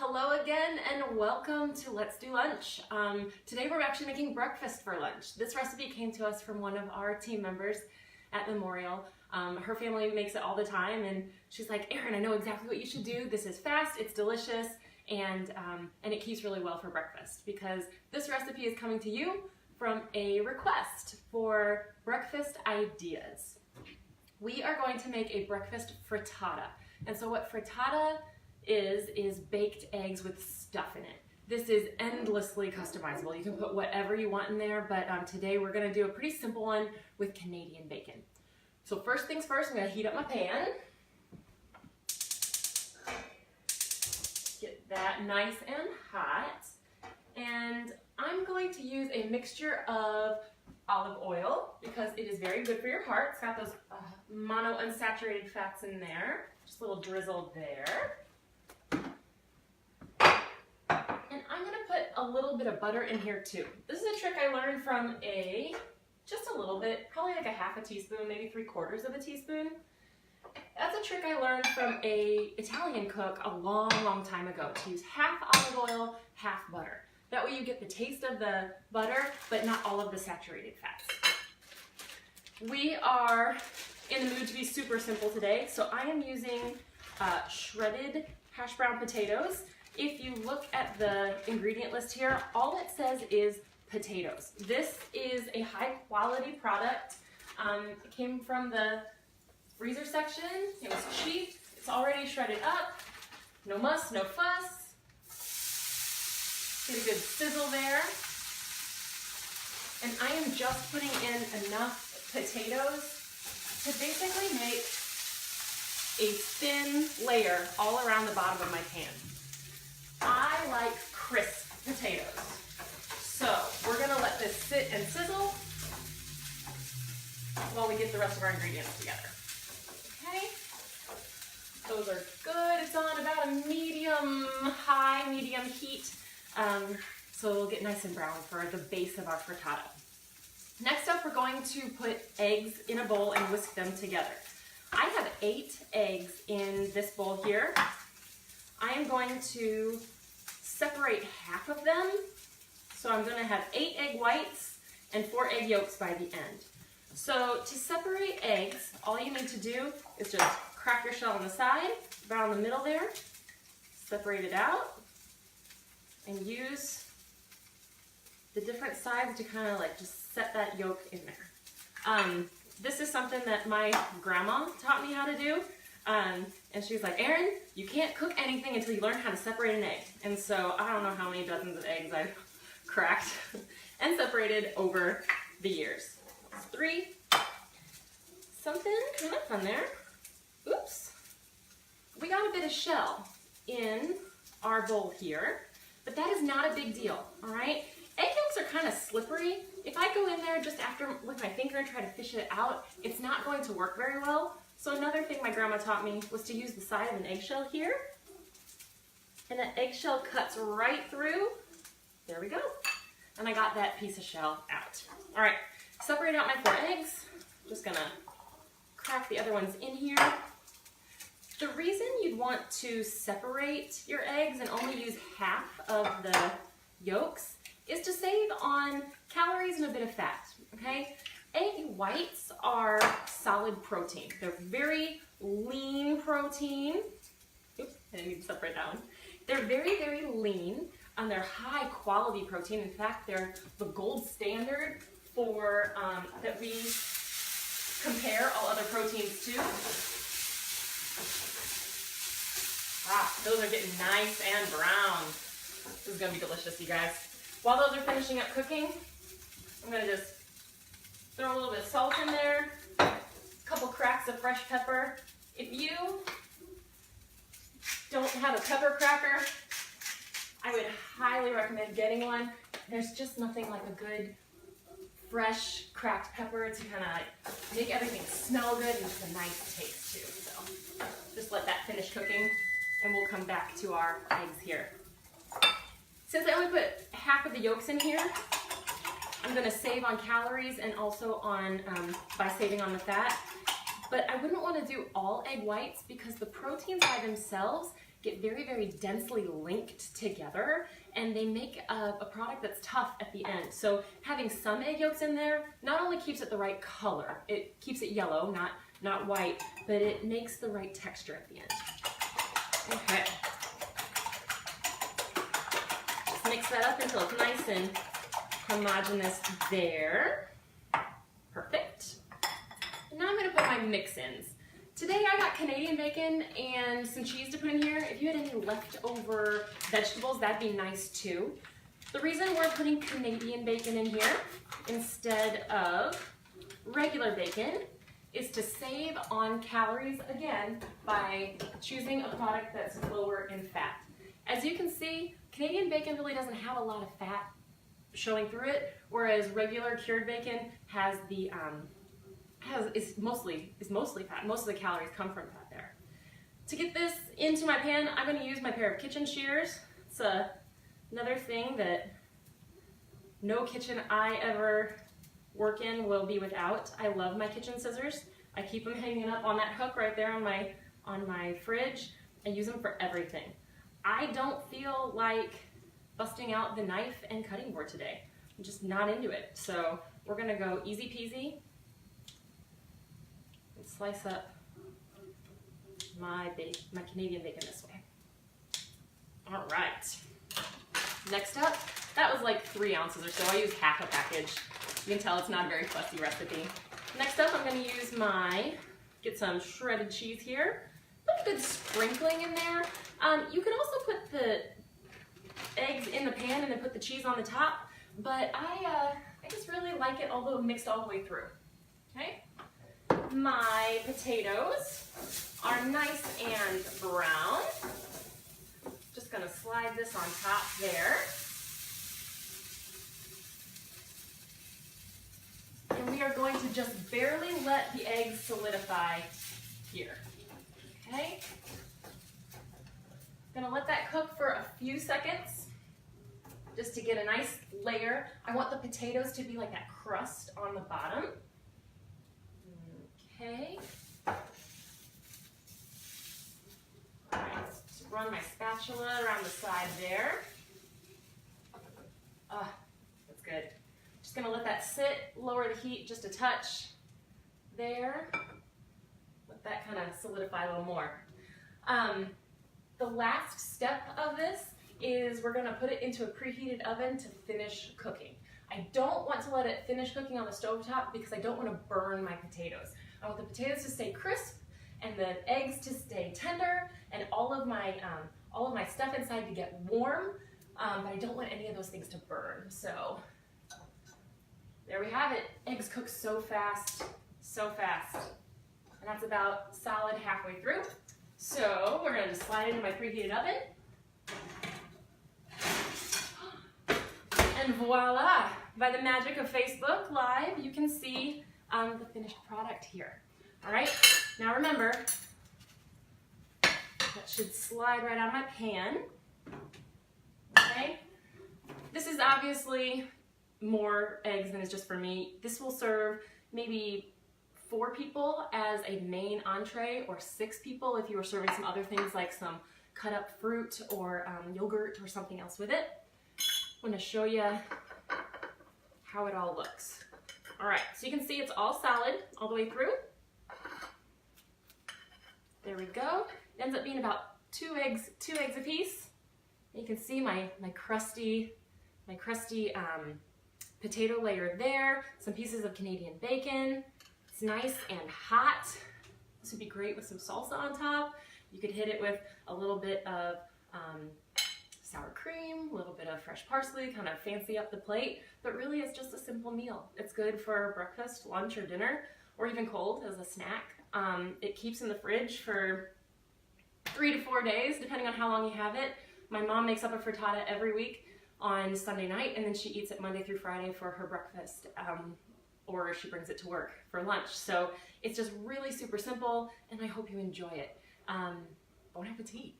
Hello again and welcome to Let's Do Lunch. Today we're actually making breakfast for lunch. This recipe came to us from one of our team members at Memorial. Her family makes it all the time and she's like, Erin, I know exactly what you should do. This is fast, it's delicious, and it keeps really well for breakfast because this recipe is coming to you from a request for breakfast ideas. We are going to make a breakfast frittata. And so what frittata is baked eggs with stuff in it. This is endlessly customizable. You can put whatever you want in there, but today we're gonna do a pretty simple one with Canadian bacon. So first things first, I'm gonna heat up my pan. Get that nice and hot. And I'm going to use a mixture of olive oil because it is very good for your heart. It's got those monounsaturated fats in there. Just a little drizzle there. And I'm gonna put a little bit of butter in here too. This is a trick I learned from just a little bit, probably like a half a teaspoon, maybe 3/4 of a teaspoon. That's a trick I learned from a Italian cook a long time ago, to use half olive oil, half butter. That way you get the taste of the butter, but not all of the saturated fats. We are in the mood to be super simple today, so I am using shredded hash brown potatoes. If you look at the ingredient list here, all it says is potatoes. This is a high quality product. It came from the freezer section. It was cheap. It's already shredded up. No muss, no fuss. Get a good sizzle there. And I am just putting in enough potatoes to basically make a thin layer all around the bottom of my pan. I like crisp potatoes. So we're gonna let this sit and sizzle while we get the rest of our ingredients together. Okay, those are good. It's on about a medium heat. So it'll get nice and brown for the base of our frittata. Next up, we're going to put eggs in a bowl and whisk them together. I have 8 eggs in this bowl here. I am going to separate half of them. So I'm gonna have 8 egg whites and 4 egg yolks by the end. So to separate eggs, all you need to do is just crack your shell on the side, about in the middle there, separate it out, and use the different sides to kind of like just set that yolk in there. This is something that my grandma taught me how to do. And she was like, Erin, you can't cook anything until you learn how to separate an egg. And so I don't know how many dozens of eggs I've cracked and separated over the years. 3. Something kind of fun there. Oops. We got a bit of shell in our bowl here, but that is not a big deal, all right? Egg yolks are kind of slippery. If I go in there just after with my finger and try to fish it out, it's not going to work very well. So another thing my grandma taught me was to use the side of an eggshell here. And that eggshell cuts right through. There we go. And I got that piece of shell out. All right, separate out my 4 eggs. Just gonna crack the other ones in here. The reason you'd want to separate your eggs and only use half of the yolks is to save on calories and a bit of fat, okay? Egg whites are solid protein. They're very lean protein. Oops, I didn't need to separate that one. They're very lean, and they're high quality protein. In fact, they're the gold standard for that we compare all other proteins to. Those are getting nice and brown. This is gonna be delicious, you guys. While those are finishing up cooking, I'm gonna just throw a little bit of salt in there, a couple cracks of fresh pepper. If you don't have a pepper cracker, I would highly recommend getting one. There's just nothing like a good, fresh, cracked pepper to kind of like make everything smell good and just a nice taste too. So just let that finish cooking and we'll come back to our eggs here. Since I only put half of the yolks in here, I'm gonna save on calories and also on by saving on the fat. But I wouldn't want to do all egg whites because the proteins by themselves get very, very densely linked together, and they make a product that's tough at the end. So having some egg yolks in there not only keeps it the right color, it keeps it yellow, not white, but it makes the right texture at the end. Okay. Just mix that up until it's nice and homogeneous there. Perfect. And now I'm going to put my mix-ins. Today I got Canadian bacon and some cheese to put in here. If you had any leftover vegetables, that'd be nice too. The reason we're putting Canadian bacon in here instead of regular bacon is to save on calories, again, by choosing a product that's lower in fat. As you can see, Canadian bacon really doesn't have a lot of fat showing through it, whereas regular cured bacon has the is mostly fat. Most of the calories come from fat there. To get this into my pan, I'm going to use my pair of kitchen shears. It's another thing that no kitchen I ever work in will be without. I love my kitchen scissors. I keep them hanging up on that hook right there on my fridge. I use them for everything. I don't feel like busting out the knife and cutting board today. I'm just not into it. So we're going to go easy peasy and slice up my Canadian bacon this way. All right. Next up, that was like 3 ounces or so. I used half a package. You can tell it's not a very fussy recipe. Next up, I'm going to use get some shredded cheese here. Put a good sprinkling in there. You can also put the eggs in the pan and then put the cheese on the top, but I just really like it although mixed all the way through. Okay. My potatoes are nice and brown. Just going to slide this on top there. And we are going to just barely let the eggs solidify here. Okay? Gonna let that cook for a few seconds just to get a nice layer. I want the potatoes to be like that crust on the bottom. Okay. Alright, just run my spatula around the side there. That's good. Just gonna let that sit, lower the heat just a touch there. Let that kind of solidify a little more. The last step of this is we're gonna put it into a preheated oven to finish cooking. I don't want to let it finish cooking on the stovetop because I don't want to burn my potatoes. I want the potatoes to stay crisp and the eggs to stay tender and all of my stuff inside to get warm, but I don't want any of those things to burn. So there we have it. Eggs cook so fast, so fast. And that's about solid halfway through. So we're going to just slide it into my preheated oven. And voila! By the magic of Facebook Live, you can see the finished product here. All right, now remember, that should slide right out of my pan. Okay, this is obviously more eggs than is just for me. This will serve maybe 4 people as a main entree, or 6 people if you were serving some other things like some cut up fruit or yogurt or something else with it. I'm going to show you how it all looks. All right, so you can see it's all solid all the way through. There we go. It ends up being about 2 eggs a piece. You can see my crusty potato layer there. Some pieces of Canadian bacon. It's nice and hot. This would be great with some salsa on top. You could hit it with a little bit of sour cream, a little bit of fresh parsley, kind of fancy up the plate, but really it's just a simple meal. It's good for breakfast, lunch, or dinner, or even cold as a snack. It keeps in the fridge for 3 to 4 days, depending on how long you have it. My mom makes up a frittata every week on Sunday night, and then she eats it Monday through Friday for her breakfast, or she brings it to work for lunch. So it's just really super simple, and I hope you enjoy it. Bon appetit.